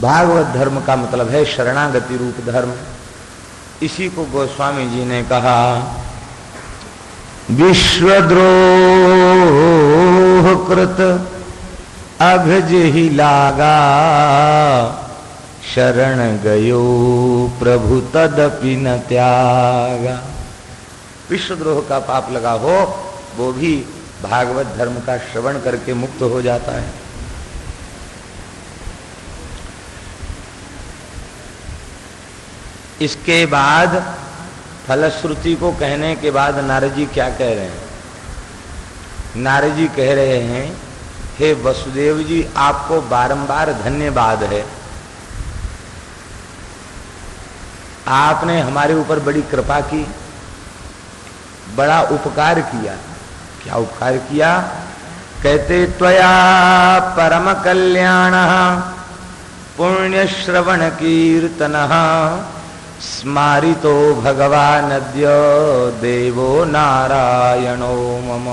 भागवत धर्म का मतलब है शरणागति रूप धर्म। इसी को गोस्वामी जी ने कहा, विश्वद्रोह कृत अघज ही लागा, शरण गयो प्रभु तदपि न त्यागा। विश्वद्रोह का पाप लगा हो वो भी भागवत धर्म का श्रवण करके मुक्त हो जाता है। इसके बाद फलश्रुति को कहने के बाद नारद जी क्या कह रहे हैं? नारद जी कह रहे हैं, हे वसुदेव जी, आपको बारंबार धन्यवाद है। आपने हमारे ऊपर बड़ी कृपा की, बड़ा उपकार किया। क्या उपकार किया? कहते, त्वया परम कल्याण पुण्य श्रवण कीर्तन स्मारितो भगवानद्य देवो नारायणो मम।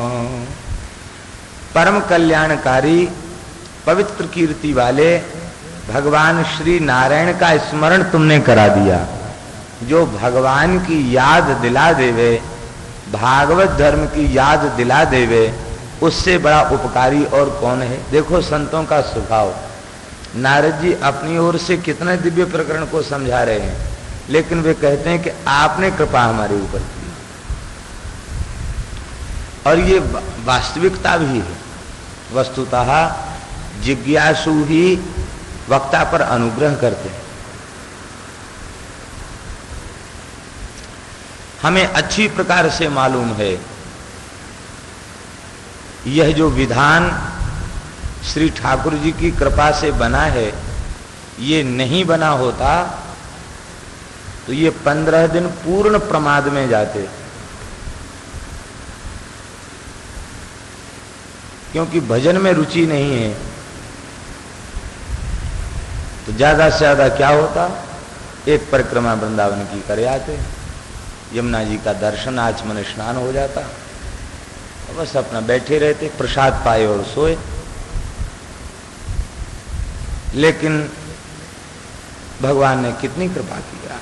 परम कल्याणकारी पवित्र कीर्ति वाले भगवान श्री नारायण का स्मरण तुमने करा दिया। जो भगवान की याद दिला देवे, भागवत धर्म की याद दिला देवे, उससे बड़ा उपकारी और कौन है? देखो संतों का स्वभाव। नारद जी अपनी ओर से कितने दिव्य प्रकरण को समझा रहे हैं, लेकिन वे कहते हैं कि आपने कृपा हमारे ऊपर की। और ये वास्तविकता भी है। वस्तुतः जिज्ञासु ही वक्ता पर अनुग्रह करते हैं। हमें अच्छी प्रकार से मालूम है यह जो विधान श्री ठाकुर जी की कृपा से बना है, ये नहीं बना होता तो ये 15 दिन पूर्ण प्रमाद में जाते। क्योंकि भजन में रुचि नहीं है तो ज्यादा से ज्यादा क्या होता, एक परिक्रमा वृंदावन की करे आते, यमुना जी का दर्शन, आचमन स्नान हो जाता, बस अपना बैठे रहते, प्रसाद पाए और सोए। लेकिन भगवान ने कितनी कृपा किया,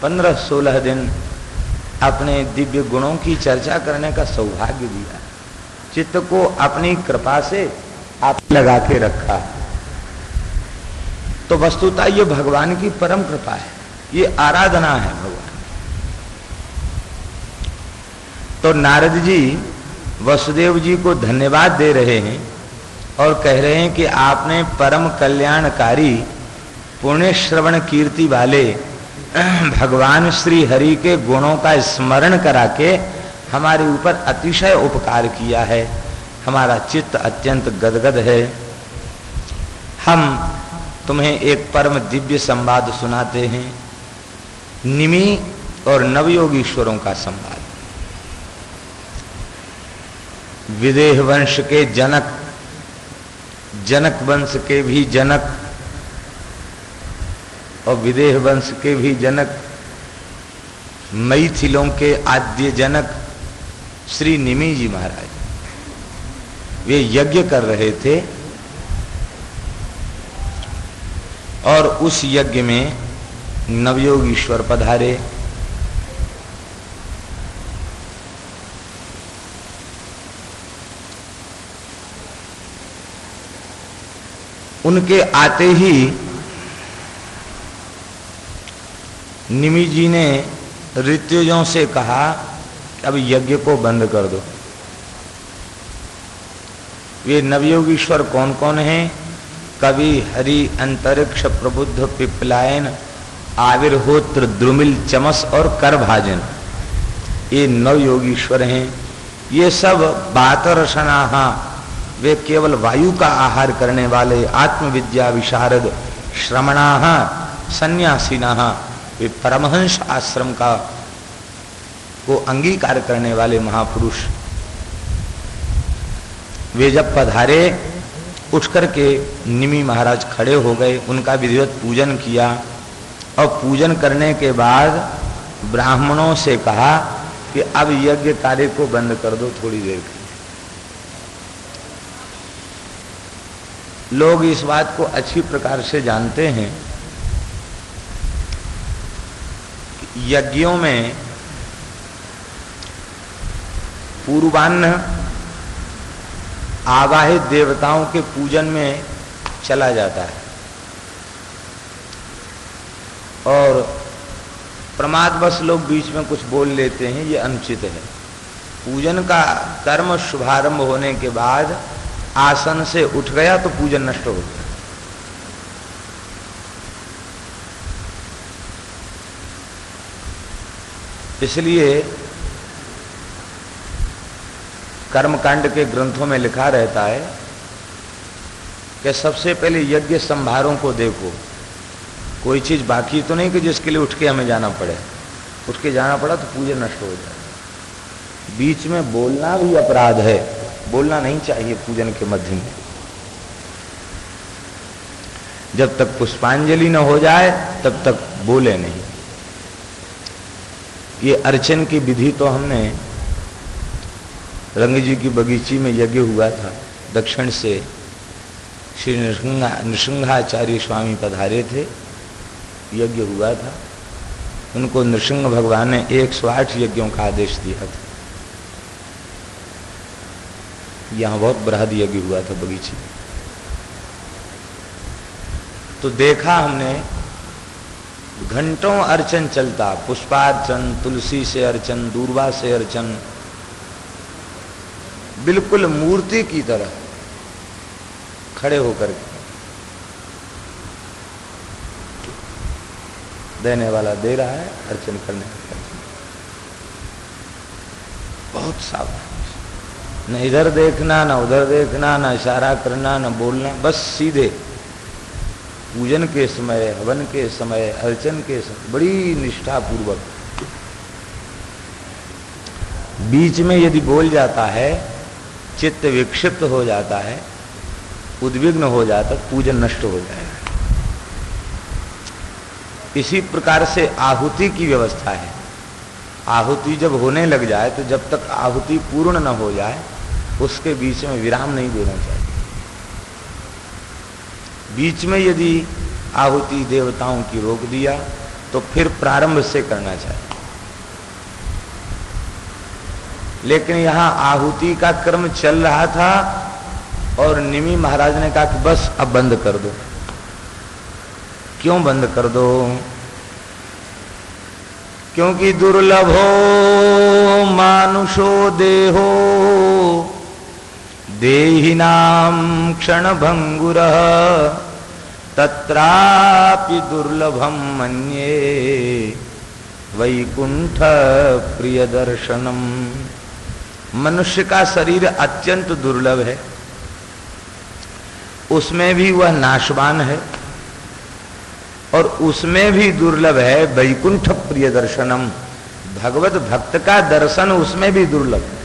15-16 दिन अपने दिव्य गुणों की चर्चा करने का सौभाग्य दिया। चित्त को अपनी कृपा से आप लगा के रखा। तो वस्तुतः ये भगवान की परम कृपा है, ये आराधना है भगवान। तो नारद जी वसुदेव जी को धन्यवाद दे रहे हैं और कह रहे हैं कि आपने परम कल्याणकारी पुण्य श्रवण कीर्ति वाले भगवान श्री हरि के गुणों का स्मरण करा के हमारे ऊपर अतिशय उपकार किया है। हमारा चित्त अत्यंत गदगद है। हम तुम्हें एक परम दिव्य संवाद सुनाते हैं, निमि और नवयोगीश्वरों का संवाद। विदेह वंश के जनक, जनक वंश के भी जनक और विदेह वंश के भी जनक, मैथिलों के आद्य जनक श्री निमि जी महाराज, वे यज्ञ कर रहे थे और उस यज्ञ में नवयोगीश्वर पधारे। उनके आते ही निमि जी ने ऋत्विजों से कहा, अब यज्ञ को बंद कर दो। वे नवयोगीश्वर कौन कौन हैं? कवि, हरि, अंतरिक्ष, प्रबुद्ध, पिपलायन, आविर्होत्र, द्रुमिल, चमस और करभाजन, ये नवयोगीश्वर हैं। ये सब बातरसनाहा, वे केवल वायु का आहार करने वाले आत्मविद्या विशारद, श्रमणाहा, सन्यासीनाहा, वे परमहंस आश्रम का को अंगीकार करने वाले महापुरुष। वे जब पधारे, उठ करके निमि महाराज खड़े हो गए, उनका विधिवत पूजन किया और पूजन करने के बाद ब्राह्मणों से कहा कि अब यज्ञ कार्य को बंद कर दो थोड़ी देर के। लोग इस बात को अच्छी प्रकार से जानते हैं कि यज्ञों में पूर्वान्न आवाहित देवताओं के पूजन में चला जाता है और प्रमादवश लोग बीच में कुछ बोल लेते हैं, ये अनुचित है। पूजन का कर्म शुभारंभ होने के बाद आसन से उठ गया तो पूजन नष्ट हो गया। इसलिए कर्मकांड के ग्रंथों में लिखा रहता है कि सबसे पहले यज्ञ संभारों को देखो, कोई चीज बाकी तो नहीं कि जिसके लिए उठ के हमें जाना पड़े। उठ के जाना पड़ा तो पूजन नष्ट हो जाए। बीच में बोलना भी अपराध है, बोलना नहीं चाहिए पूजन के मध्य में। जब तक पुष्पांजलि न हो जाए तब तक बोले नहीं। ये अर्चन की विधि तो हमने रंग जी की बगीची में यज्ञ हुआ था, दक्षिण से श्री नृसिंहाचार्य स्वामी पधारे थे, यज्ञ हुआ था। उनको नृसिंह भगवान ने 108 यज्ञों का आदेश दिया था। यहां बहुत बृहद यज्ञ हुआ था बगीचे में। तो देखा हमने घंटों अर्चन चलता, पुष्पार्चन, तुलसी से अर्चन, दूर्वा से अर्चन, बिल्कुल मूर्ति की तरह खड़े होकर के। देने वाला दे रहा है, अर्चन करने वाला बहुत सावधान, न इधर देखना न उधर देखना, न इशारा करना न बोलना, बस सीधे पूजन के समय, हवन के समय, अर्चन के समय बड़ी निष्ठा पूर्वक। बीच में यदि बोल जाता है, चित्त विक्षिप्त हो जाता है, उद्विग्न हो जाता, पूजन नष्ट हो जाएगा। इसी प्रकार से आहुति की व्यवस्था है। आहुति जब होने लग जाए तो जब तक आहुति पूर्ण न हो जाए उसके बीच में विराम नहीं देना चाहिए। बीच में यदि आहुति देवताओं की रोक दिया तो फिर प्रारंभ से करना चाहिए। लेकिन यहां आहुति का क्रम चल रहा था और निमि महाराज ने कहा कि बस अब बंद कर दो। क्यों बंद कर दो? क्योंकि दुर्लभो मानुषो देहो देहिनाम क्षण भंगुरः तत्रापि दुर्लभम मन्ये वैकुंठ प्रिय दर्शनम। मनुष्य का शरीर अत्यंत दुर्लभ है, उसमें भी वह नाशवान है और उसमें भी दुर्लभ है वैकुंठ प्रिय दर्शनम। भगवत भक्त का दर्शन उसमें भी दुर्लभ है,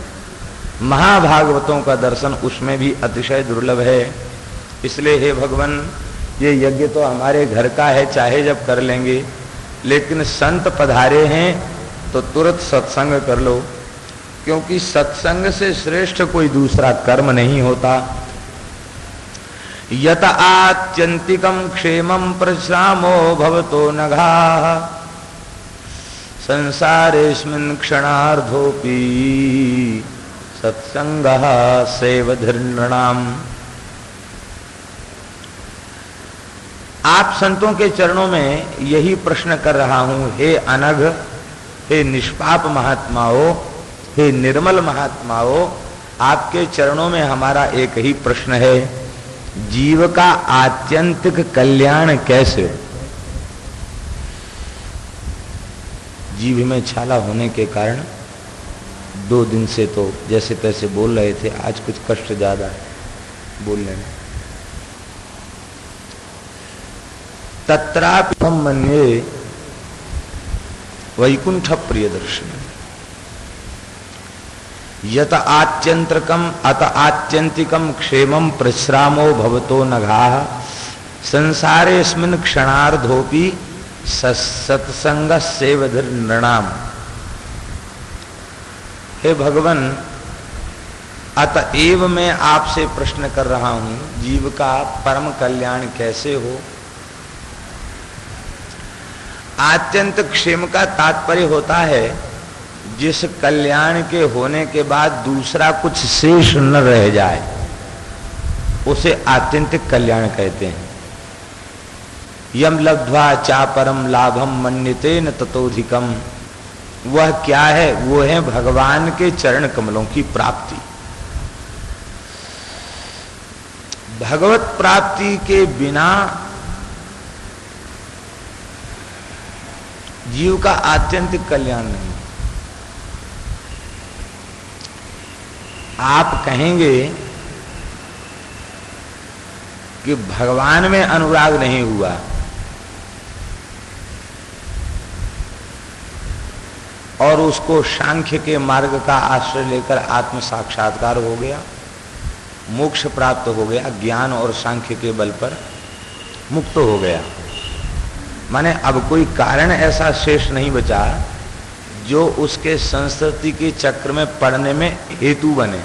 महाभागवतों का दर्शन उसमें भी अतिशय दुर्लभ है। इसलिए हे भगवान, ये यज्ञ तो हमारे घर का है, चाहे जब कर लेंगे, लेकिन संत पधारे हैं तो तुरंत सत्संग कर लो, क्योंकि सत्संग से श्रेष्ठ कोई दूसरा कर्म नहीं होता। यत आत्यंतिकम क्षेमम प्रश्रामो भवतो नघाः संसारेस्मिन् क्षणार्धोपि सत्संगः सेवधीर्नृणाम्। आप संतों के चरणों में यही प्रश्न कर रहा हूं, हे अनघ, हे निष्पाप महात्माओं, हे निर्मल महात्माओं, आपके चरणों में हमारा एक ही प्रश्न है, जीव का आत्यंतिक कल्याण कैसे? जीभ में छाला होने के कारण 2 दिन से तो जैसे तैसे बोल रहे थे, आज कुछ कष्ट ज्यादा है बोलने में। तत्रापि हम मन्ये वैकुंठ प्रिय दर्शन। यत आत्यंतिकम अत आत्यंतिकम क्षेमम प्रश्रामो भवतो नघाः संसारेस्मिन् क्षणार्धोपि सत्संग सेवधीर्नृणाम्। हे भगवान, अतएव मैं आपसे प्रश्न कर रहा हूं, जीव का परम कल्याण कैसे हो? आत्यंत क्षेम का तात्पर्य होता है जिस कल्याण के होने के बाद दूसरा कुछ शेष न रह जाए, उसे आत्यंतिक कल्याण कहते हैं। यम लब्ध्वा चा परम लाभम मन्यते न ततोधिकम, वह क्या है? वो है भगवान के चरण कमलों की प्राप्ति। भगवत प्राप्ति के बिना जीव का आत्यंतिक कल्याण नहीं। आप कहेंगे कि भगवान में अनुराग नहीं हुआ, और उसको सांख्य के मार्ग का आश्रय लेकर आत्म साक्षात्कार हो गया, मोक्ष प्राप्त हो गया, ज्ञान और सांख्य के बल पर मुक्त हो गया। माने अब कोई कारण ऐसा शेष नहीं बचा जो उसके संस्कृति के चक्र में पड़ने में हेतु बने।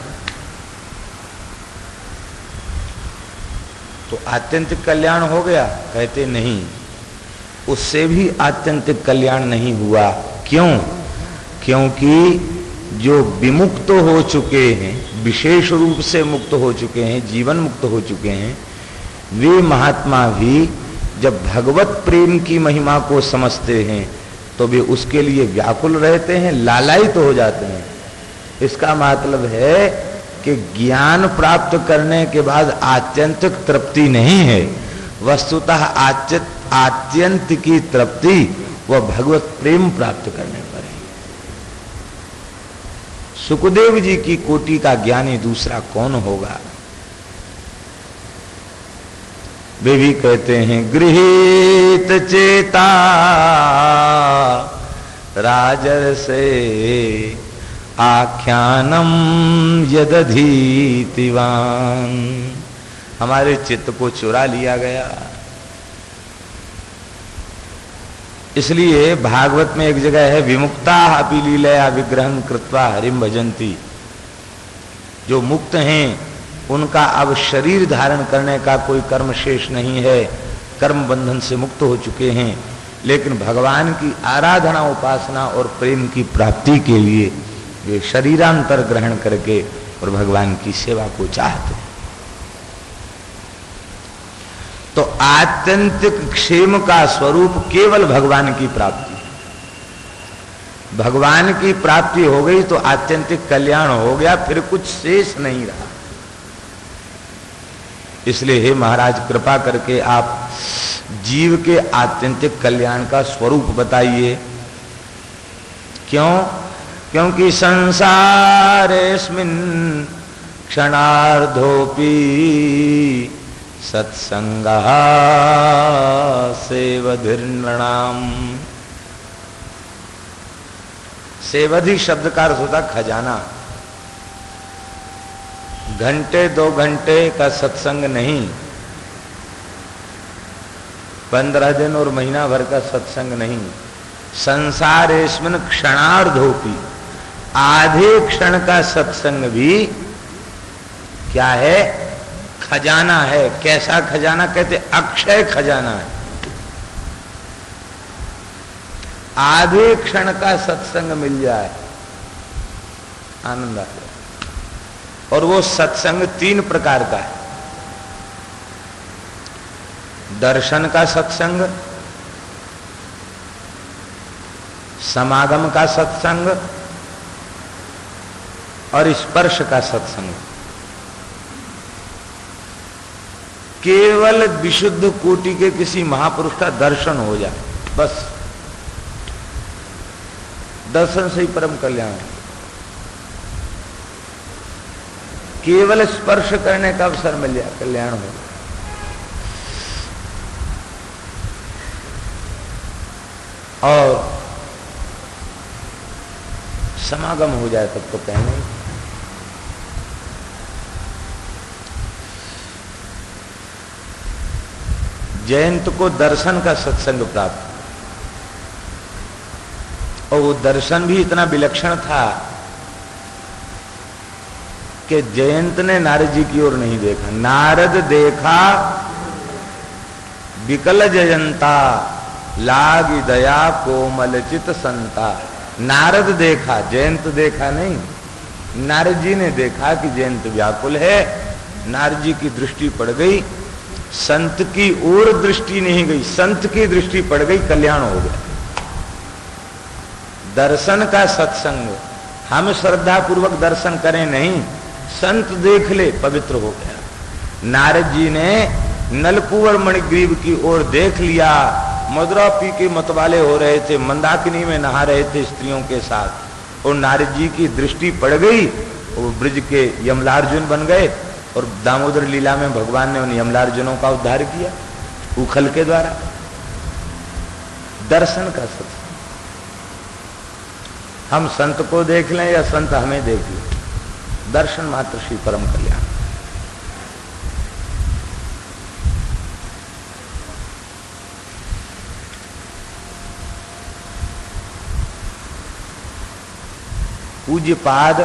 तो आत्यंतिक कल्याण हो गया? कहते नहीं, उससे भी आत्यंतिक कल्याण नहीं हुआ। क्यों? क्योंकि जो विमुक्त हो चुके हैं, विशेष रूप से मुक्त हो चुके हैं, जीवन मुक्त हो चुके हैं, वे महात्मा भी जब भगवत प्रेम की महिमा को समझते हैं तो वे उसके लिए व्याकुल रहते हैं, लालायित हो जाते हैं। इसका मतलब है कि ज्ञान प्राप्त करने के बाद आत्यंतिक तृप्ति नहीं है, वस्तुतः आत्यंत की तृप्ति वह भगवत प्रेम प्राप्त करने पर है। सुखदेव जी की कोटि का ज्ञानी दूसरा कौन होगा? वे भी कहते हैं, गृहीत चेता राजर्षे आख्यानम यदधीतिवान, हमारे चित्त को चुरा लिया गया। इसलिए भागवत में एक जगह है, विमुक्ता अपि लीलया विग्रहं कृत्वा हरिम भजन्ति। जो मुक्त हैं उनका अब शरीर धारण करने का कोई कर्म शेष नहीं है, कर्म बंधन से मुक्त हो चुके हैं, लेकिन भगवान की आराधना, उपासना और प्रेम की प्राप्ति के लिए वे शरीरांतर ग्रहण करके और भगवान की सेवा को चाहते हैं। तो आत्यंतिक क्षेम का स्वरूप केवल भगवान की प्राप्ति। भगवान की प्राप्ति हो गई तो आत्यंतिक कल्याण हो गया, फिर कुछ शेष नहीं रहा। इसलिए हे महाराज, कृपा करके आप जीव के आत्यंतिक कल्याण का स्वरूप बताइए। क्यों? क्योंकि संसारेस्मिन् क्षणार्धोपि सत्संगः सेवधिर्नृणाम्। सेवधि शब्द का अर्थ होता खजाना। घंटे 2 घंटे का सत्संग नहीं, 15 दिन और महीना भर का सत्संग नहीं। संसारेस्मिन् क्षणार्धोपि, आधे क्षण का सत्संग भी क्या है? खजाना है। कैसा खजाना? कहते अक्षय खजाना है। आधे क्षण का सत्संग मिल जाए, आनंद आ जाए। और वो सत्संग 3 प्रकार का है। दर्शन का सत्संग, समागम का सत्संग और स्पर्श का सत्संग। केवल विशुद्ध कोटि के किसी महापुरुष का दर्शन हो जाए, बस दर्शन से ही परम कल्याण है। केवल स्पर्श करने का अवसर मिल जाए, कल्याण हो। और समागम हो जाए तब तो कहने। जयंत को दर्शन का सत्संग प्राप्त, और वो दर्शन भी इतना विलक्षण था कि जयंत ने नारद जी की ओर नहीं देखा। नारद देखा विकल जयंता, लाग दया कोमल चित संता। नारद देखा, जयंत देखा नहीं। नारद जी ने देखा कि जयंत व्याकुल है। नारद जी की दृष्टि पड़ गई, संत की ओर दृष्टि नहीं गई, संत की दृष्टि पड़ गई, कल्याण हो गया। दर्शन का सत्संग, हम श्रद्धा पूर्वक दर्शन करें नहीं, संत देख ले, पवित्र हो गया। नारद जी ने नलकुंवर मणिग्रीव की ओर देख लिया। मदुरा पी के मतवाले हो रहे थे, मंदाकिनी में नहा रहे थे स्त्रियों के साथ, और नारद जी की दृष्टि पड़ गई। वो ब्रज के यमलार्जुन बन गए, और दामोदर लीला में भगवान ने उन यमलार्जुनों का उद्धार किया उखल के द्वारा। दर्शन का सत्य, हम संत को देख लें या संत हमें देख लें, दर्शन मात्र श्री परम कल्याण। पूज्य पाद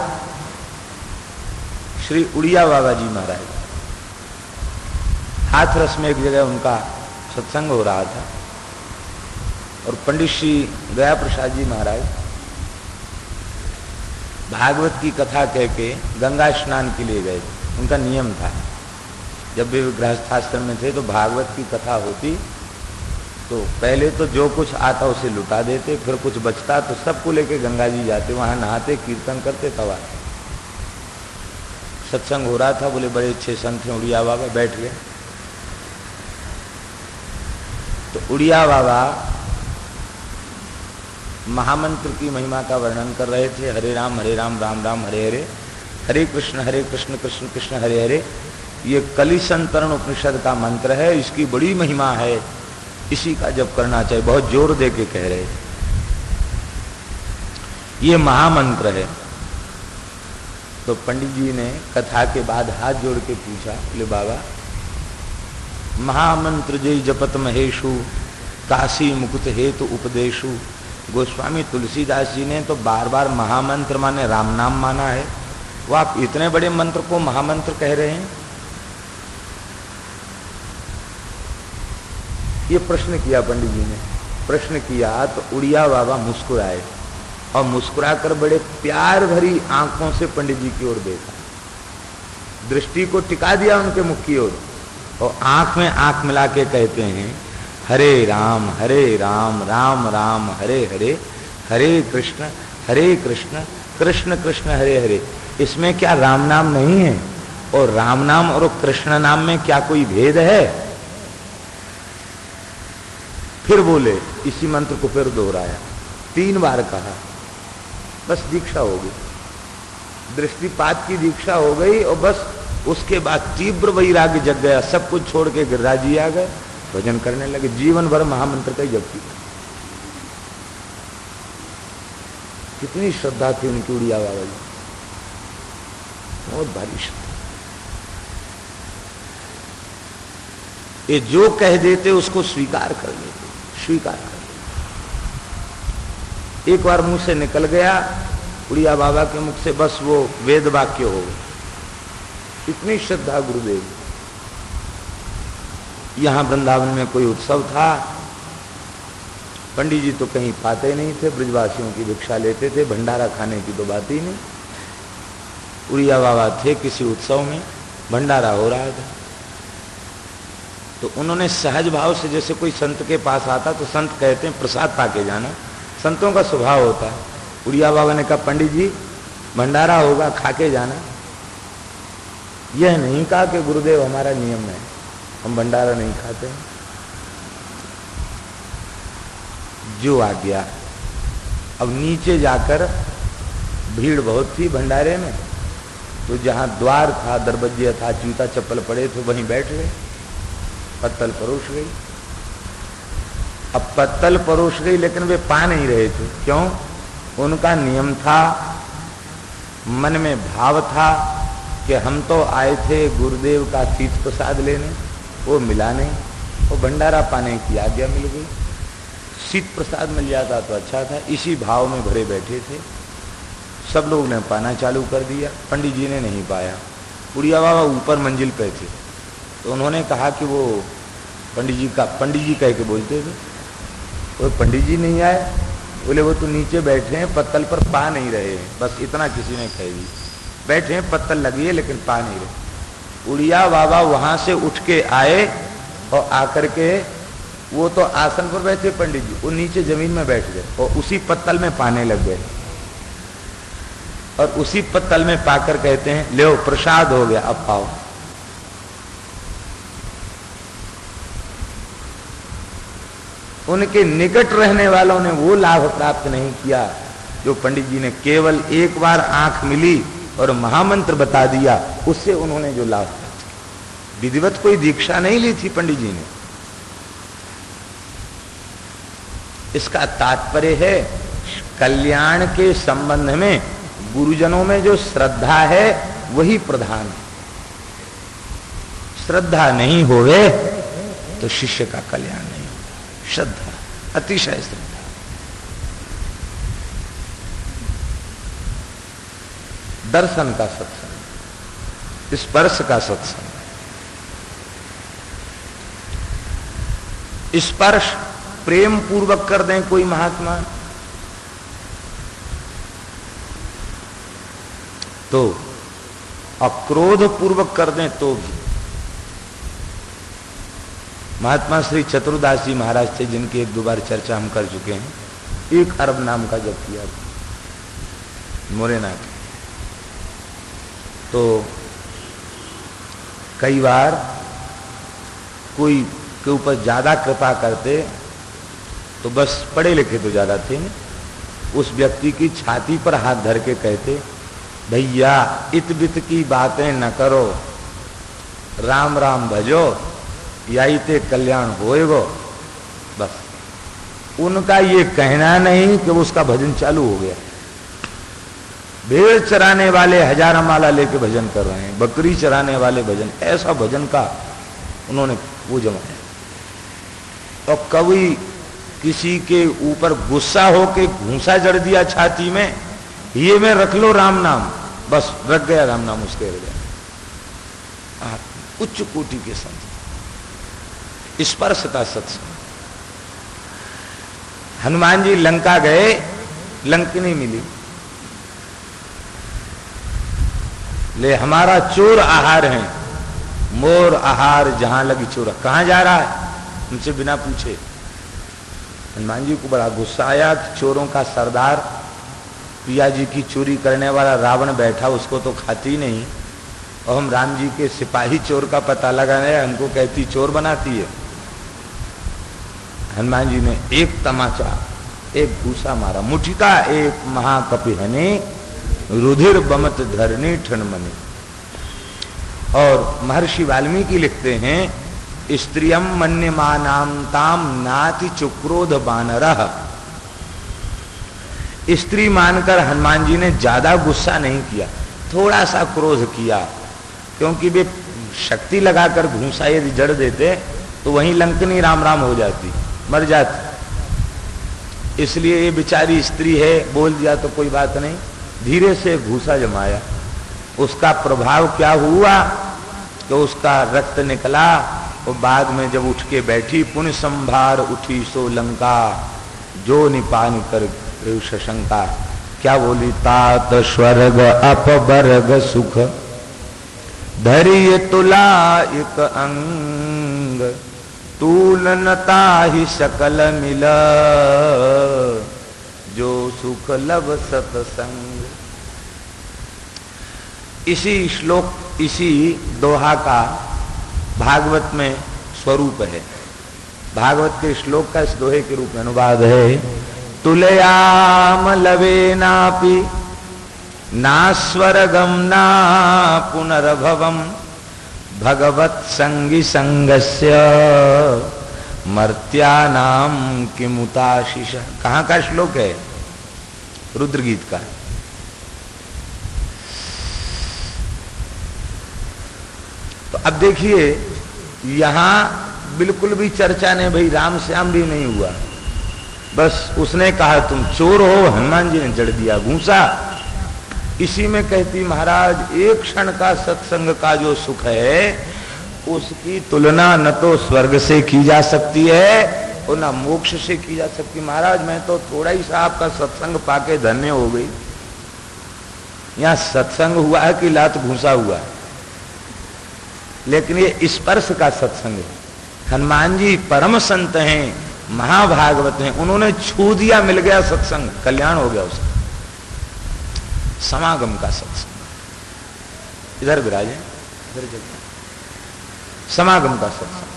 श्री उड़िया बाबा जी महाराज, हाथरस में एक जगह उनका सत्संग हो रहा था, और पंडित श्री गया प्रसाद जी महाराज भागवत की कथा कह के गंगा स्नान के लिए गए। उनका नियम था, जब भी गृहस्थाश्रम में थे तो भागवत की कथा होती तो पहले तो जो कुछ आता उसे लुटा देते, फिर कुछ बचता तो सबको लेके गंगा जी जाते, वहां नहाते, कीर्तन करते, तब आते। सत्संग हो रहा था, बोले बड़े अच्छे संत हैं उड़िया बाबा, बैठ गए। तो उड़िया बाबा महामंत्र की महिमा का वर्णन कर रहे थे। हरे राम राम राम हरे हरे, हरे कृष्ण कृष्ण कृष्ण हरे हरे। ये कलि संतरण उपनिषद का मंत्र है, इसकी बड़ी महिमा है, इसी का जप करना चाहिए, बहुत जोर दे के कह रहे। ये महामंत्र है। तो पंडित जी ने कथा के बाद हाथ जोड़ के पूछा, बोले बाबा महामंत्र जय जपत महेशु, काशी मुकुट हेतु उपदेशु। गोस्वामी तुलसीदास जी ने तो बार बार महामंत्र माने राम नाम माना है, वो आप इतने बड़े मंत्र को महामंत्र कह रहे हैं। ये प्रश्न किया पंडित जी ने। प्रश्न किया तो उड़िया बाबा मुस्कुराए, और मुस्कुराकर बड़े प्यार भरी आंखों से पंडित जी की ओर देखा, दृष्टि को टिका दिया उनके मुख की ओर, और आंख में आंख मिला के कहते हैं हरे राम राम राम हरे हरे, हरे कृष्ण कृष्ण कृष्ण हरे हरे। इसमें क्या राम नाम नहीं है? और राम नाम और कृष्ण नाम में क्या कोई भेद है? फिर बोले, इसी मंत्र को फिर दोहराया, 3 बार कहा, बस दीक्षा हो गई, दृष्टिपात की दीक्षा हो गई। और बस उसके बाद तीव्र वैराग्य जग गया, सब कुछ छोड़ के गिरिराज जी आ गए, भजन करने लगे, जीवन भर महामंत्र का जप किया। कितनी श्रद्धा थी उनकी उड़िया बाबा जी, बहुत भारी श्रद्धा। ये जो कह देते उसको स्वीकार कर लेते, स्वीकार कर लेते। एक बार मुंह से निकल गया उड़िया बाबा के मुख से, बस वो वेद वाक्य हो गए। इतनी श्रद्धा गुरुदेव। यहां वृंदावन में कोई उत्सव था, पंडित जी तो कहीं पाते नहीं थे, ब्रजवासियों की भिक्षा लेते थे, भंडारा खाने की तो बात ही नहीं। उड़िया बाबा थे किसी उत्सव में, भंडारा हो रहा था, तो उन्होंने सहज भाव से, जैसे कोई संत के पास आता तो संत कहते हैं प्रसाद पाके जाना, संतों का स्वभाव होता है। उड़िया बाबा ने कहा पंडित जी भंडारा होगा, खा के जाना। यह नहीं कहा कि गुरुदेव हमारा नियम है, हम भंडारा नहीं खाते हैं। जो आ गया। अब नीचे जाकर भीड़ बहुत थी भंडारे में, तो जहां द्वार था, दरबज्जे था, जूता चप्पल पड़े थे, वहीं बैठ गए, पत्तल परोस गई। अब पत्तल परोस गई, लेकिन वे पा नहीं रहे थे। क्यों? उनका नियम था, मन में भाव था कि हम तो आए थे गुरुदेव का तीर्थ प्रसाद लेने, वो मिला नहीं, वो भंडारा पाने की आज्ञा मिल गई। शीत प्रसाद मिल जाता तो अच्छा था, इसी भाव में भरे बैठे थे। सब लोग ने पाना चालू कर दिया, पंडित जी ने नहीं पाया। बुढ़िया बाबा ऊपर मंजिल पे थे, तो उन्होंने कहा कि वो पंडित जी कह के बोलते थे, वो पंडित जी नहीं आए। बोले वो तो नीचे बैठे हैं, पत्तल पर पा नहीं रहे हैं। बस इतना किसी ने कह दी, बैठे हैं, पत्तल लगी है लेकिन पा नहीं रहे। बुढ़िया बाबा वहां से उठ के आए और आकर के, वो तो आसन पर बैठे पंडित जी, वो नीचे जमीन में बैठ गए और उसी पत्तल में पाने लग गए। और उसी पत्तल में पाकर कहते हैं, लो प्रसाद हो गया, अब पाओ। उनके निकट रहने वालों ने वो लाभ प्राप्त नहीं किया जो पंडित जी ने केवल एक बार आंख मिली और महामंत्र बता दिया, उससे उन्होंने जो लाभ प्राप्त किया। विधिवत कोई दीक्षा नहीं ली थी पंडित जी ने। इसका तात्पर्य है, कल्याण के संबंध में गुरुजनों में जो श्रद्धा है वही प्रधान है। श्रद्धा नहीं होवे तो शिष्य का कल्याण नहीं होगा। श्रद्धा, अतिशय श्रद्धा। दर्शन का सत्संग, स्पर्श का सत्संग। स्पर्श प्रेम पूर्वक कर दें कोई महात्मा तो, अक्रोध पूर्वक कर दें तो भी। महात्मा श्री चतुर्दास जी महाराज थे, जिनकी एक दो बार चर्चा हम कर चुके हैं। 1 अरब नाम का जप किया मोरेना के। तो कई बार कोई के ऊपर ज्यादा कृपा करते तो, बस पढ़े लिखे तो ज्यादा थे, उस व्यक्ति की छाती पर हाथ धर के कहते, भैया इत बित की बातें न करो, राम राम भजो, याई ते कल्याण होएगो। बस उनका ये कहना नहीं कि उसका भजन चालू हो गया। भेड़ चराने वाले हजारा माला लेके भजन कर रहे हैं, बकरी चराने वाले भजन, ऐसा भजन का उन्होंने वो जमाया। और कभी किसी के ऊपर गुस्सा होके घूंसा जड़ दिया छाती में, ये में रख लो राम नाम, बस रख गया राम नाम उसके हृदय। उच्च कोटि के संत, स्पर्श का सत्संग। हनुमान जी लंका गए, लंकिनी मिली, ले हमारा चोर आहार है, मोर आहार जहां लगी चोर। कहां जा रहा है उनसे बिना पूछे। हनुमान जी को बड़ा गुस्सा आया कि चोरों का सरदार, पिया जी की चोरी करने वाला रावण बैठा, उसको तो खाती नहीं, और हम राम जी के सिपाही चोर का पता लगाने, हमको कहती चोर बनाती है। हनुमान जी ने एक तमाचा, एक घूसा मारा, मुठिका एक महाकपिहने, रुधिर बमत धरनी ठनमनी। और महर्षि वाल्मीकि लिखते हैं, स्त्रियम मन्यमानाम ताम नाति चुक्रोध बानरः। स्त्री मानकर हनुमान जी ने ज्यादा गुस्सा नहीं किया, थोड़ा सा क्रोध किया, क्योंकि वे शक्ति लगाकर घूंसा यदि जड़ देते तो वहीं लंकनी राम राम हो जाती, मर जाती। इसलिए ये बेचारी स्त्री है, बोल दिया तो कोई बात नहीं, धीरे से घूसा जमाया। उसका प्रभाव क्या हुआ कि उसका रक्त निकला, और बाद में जब उठ के बैठी, पुण्य संभार उठी सो लंका, जो निपान कर शंका। क्या बोली, तात स्वर्ग अपवर्ग सुख, धैर्य तुला एक अंग, तूलनता ही सकल मिल, जो सुख लब सतसंग। इसी श्लोक, इसी दोहा का भागवत में स्वरूप है। भागवत के श्लोक का इस दोहे के रूप में अनुवाद है, तुलयाम लवे नापि ना स्वर्गम ना पुनर्भवम, भगवत संगी संगस्य मर्त्यानाम किमुताशिष। कहाँ का श्लोक है? रुद्रगीत का। तो अब देखिए, यहां बिल्कुल भी चर्चा नहीं, भाई राम श्याम भी नहीं हुआ, बस उसने कहा तुम चोर हो, हनुमान जी ने जड़ दिया घूंसा, इसी में कहती महाराज एक क्षण का सत्संग का जो सुख है उसकी तुलना न तो स्वर्ग से की जा सकती है और न मोक्ष से की जा सकती। महाराज मैं तो थोड़ा ही सा आपका सत्संग पाके धन्य हो गई। यहां सत्संग हुआ है कि लात घूसा हुआ है, लेकिन ये स्पर्श का सत्संग है। हनुमान जी परम संत हैं, महाभागवत हैं, उन्होंने छू दिया, मिल गया सत्संग, कल्याण हो गया उसका। समागम का सत्संग इधर विराजे, इधर चलते, समागम का सत्संग।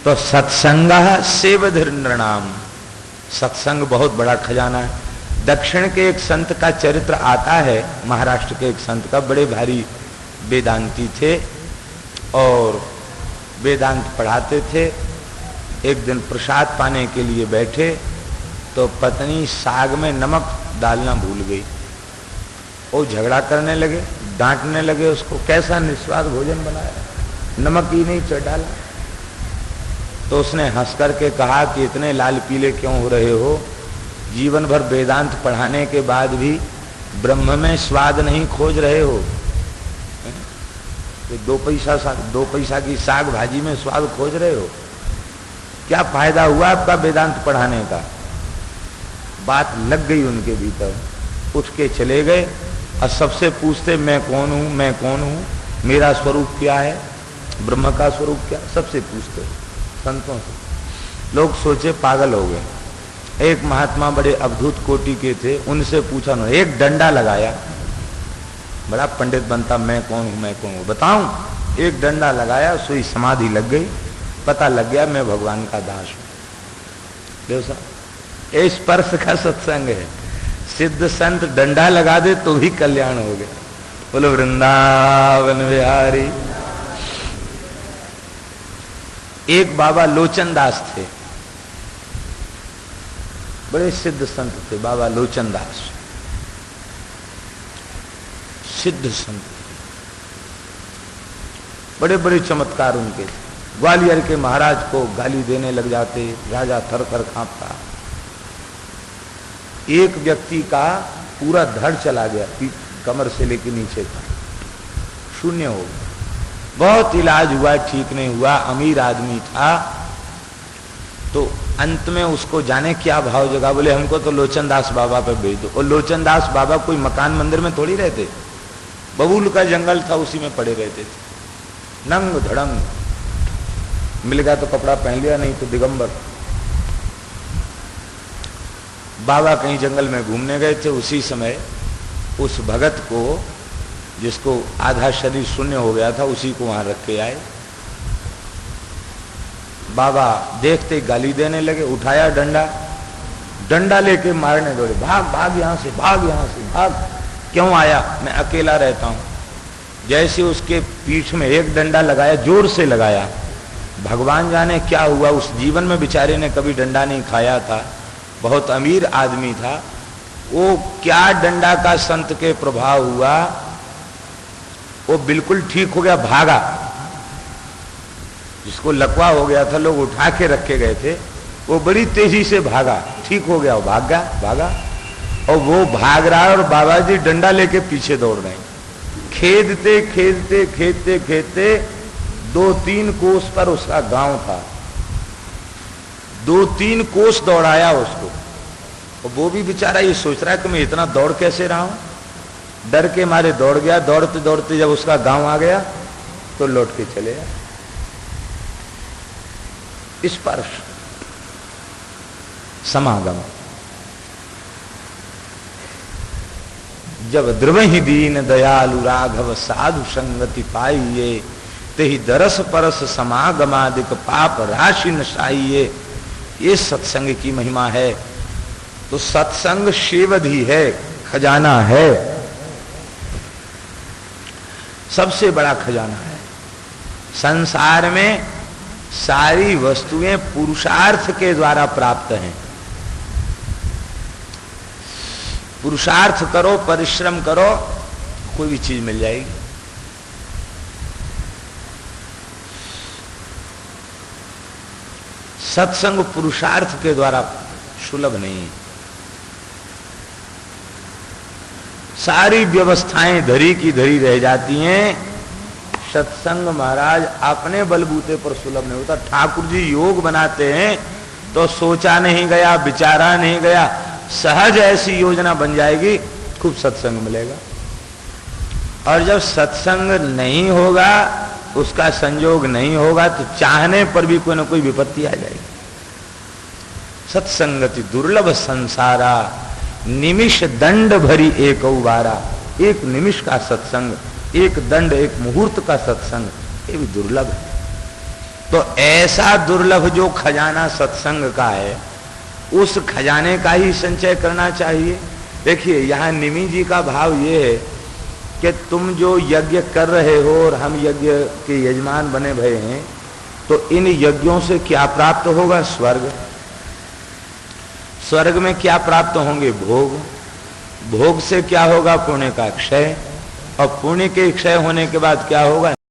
तो सत्संग सेवधीर नृणाम, सत्संग बहुत बड़ा खजाना है। दक्षिण के एक संत का चरित्र आता है, महाराष्ट्र के एक संत का, बड़े भारी वेदांती थे और वेदांत पढ़ाते थे। एक दिन प्रसाद पाने के लिए बैठे तो पत्नी साग में नमक डालना भूल गई। वो झगड़ा करने लगे, डांटने लगे उसको, कैसा निस्वाद भोजन बनाया, नमक ही नहीं चढ़ डाला। तो उसने हंस करके कहा कि इतने लाल पीले क्यों हो रहे हो, जीवन भर वेदांत पढ़ाने के बाद भी ब्रह्म में स्वाद नहीं खोज रहे हो। तो दो पैसा की साग भाजी में स्वाद खोज रहे हो, क्या फायदा हुआ आपका वेदांत पढ़ाने का। बात लग गई उनके भीतर, उठ के चले गए और सबसे पूछते मैं कौन हूं, मैं कौन हूं, मेरा स्वरूप क्या है, ब्रह्म का स्वरूप क्या, सबसे पूछते संतों से। लोग सोचे पागल हो गए। एक महात्मा बड़े अद्भुत कोटि के थे, उनसे पूछा, उन्होंने एक डंडा लगाया, बड़ा पंडित बनता, मैं कौन हूं, मैं कौन हूं, बताऊं। एक डंडा लगाया, सोई समाधि लग गई, पता लग गया मैं भगवान का दास हूं। देखो ये स्पर्श का सत्संग है। सिद्ध संत डंडा लगा दे तो भी कल्याण हो गया। बोलो वृंदावन बिहारी। एक बाबा लोचन दास थे, बड़े सिद्ध संत थे बाबा लोचन दास, सिद्ध संत, बड़े बड़े चमत्कार उनके थे। ग्वालियर के महाराज को गाली देने लग जाते, राजा थर थर कांपता। एक व्यक्ति का पूरा धड़ चला गया, कमर से लेकर नीचे तक शून्य हो गया। बहुत इलाज हुआ, ठीक नहीं हुआ, अमीर आदमी था। तो अंत में उसको जाने क्या भाव जगा, बोले हमको तो लोचन दास बाबा पे भेज दो। और लोचन दास बाबा कोई मकान मंदिर में थोड़ी रहते, बबूल का जंगल था, उसी में पड़े रहते थे। नंग धड़ंग, मिल गया तो कपड़ा पहन लिया, नहीं तो दिगंबर। बाबा कहीं जंगल में घूमने गए थे, उसी समय उस भगत को, जिसको आधा शरीर शून्य हो गया था, उसी को वहां रख के आए। बाबा देखते गाली देने लगे, उठाया डंडा, डंडा लेके मारने दौड़े, भाग भाग यहां से, भाग यहां से, भाग। क्यों आया, मैं अकेला रहता हूं। जैसे उसके पीठ में एक डंडा लगाया, जोर से लगाया, भगवान जाने क्या हुआ। उस जीवन में बेचारे ने कभी डंडा नहीं खाया था, बहुत अमीर आदमी था। वो क्या डंडा का संत के प्रभाव हुआ, वो बिल्कुल ठीक हो गया, भागा। जिसको लकवा हो गया था, लोग उठा के रखे गए थे, वो बड़ी तेजी से भागा, ठीक हो गया, वो भाग गया, भागा। और वो भाग रहा है और बाबा जी डंडा लेके पीछे दौड़ रहे हैं। खेदते खेदते खेदते खेदते 2-3 कोस पर उसका गांव था, 2-3 कोस दौड़ाया उसको। और वो भी बेचारा ये सोच रहा है कि मैं इतना दौड़ कैसे रहा हूं। डर के मारे दौड़ गया, दौड़ते दौड़ते जब उसका गांव आ गया तो लौट के चले गया। स्पर्श, समागम। जब द्रवहि दीन दयालु राघव साधु संगति पाइये, तेहि दरस परस समागमादिक पाप राशि नशाइये। ये सत्संग की महिमा है। तो सत्संग शिवधि है, खजाना है, सबसे बड़ा खजाना है। संसार में सारी वस्तुएं पुरुषार्थ के द्वारा प्राप्त हैं। पुरुषार्थ करो, परिश्रम करो, कोई भी चीज मिल जाएगी। सत्संग पुरुषार्थ के द्वारा सुलभ नहीं। सारी व्यवस्थाएं धरी की धरी रह जाती हैं। सत्संग महाराज अपने बलबूते पर सुलभ नहीं होता। ठाकुर जी योग बनाते हैं तो सोचा नहीं गया, विचारा नहीं गया, सहज ऐसी योजना बन जाएगी, खूब सत्संग मिलेगा। और जब सत्संग नहीं होगा, उसका संयोग नहीं होगा, तो चाहने पर भी कोई ना कोई विपत्ति आ जाएगी। सत्संगति दुर्लभ संसारा, निमिष दंड भरी एक बारा। एक निमिष का सत्संग, एक दंड, एक मुहूर्त का सत्संग, ये भी दुर्लभ है। तो ऐसा दुर्लभ जो खजाना सत्संग का है, उस खजाने का ही संचय करना चाहिए। देखिए यहां निमि जी का भाव ये है कि तुम जो यज्ञ कर रहे हो और हम यज्ञ के यजमान बने भये हैं, तो इन यज्ञों से क्या प्राप्त होगा? स्वर्ग। स्वर्ग में क्या प्राप्त होंगे? भोग। भोग से क्या होगा? पुण्य का क्षय। और पुण्य के क्षय होने के बाद क्या होगा?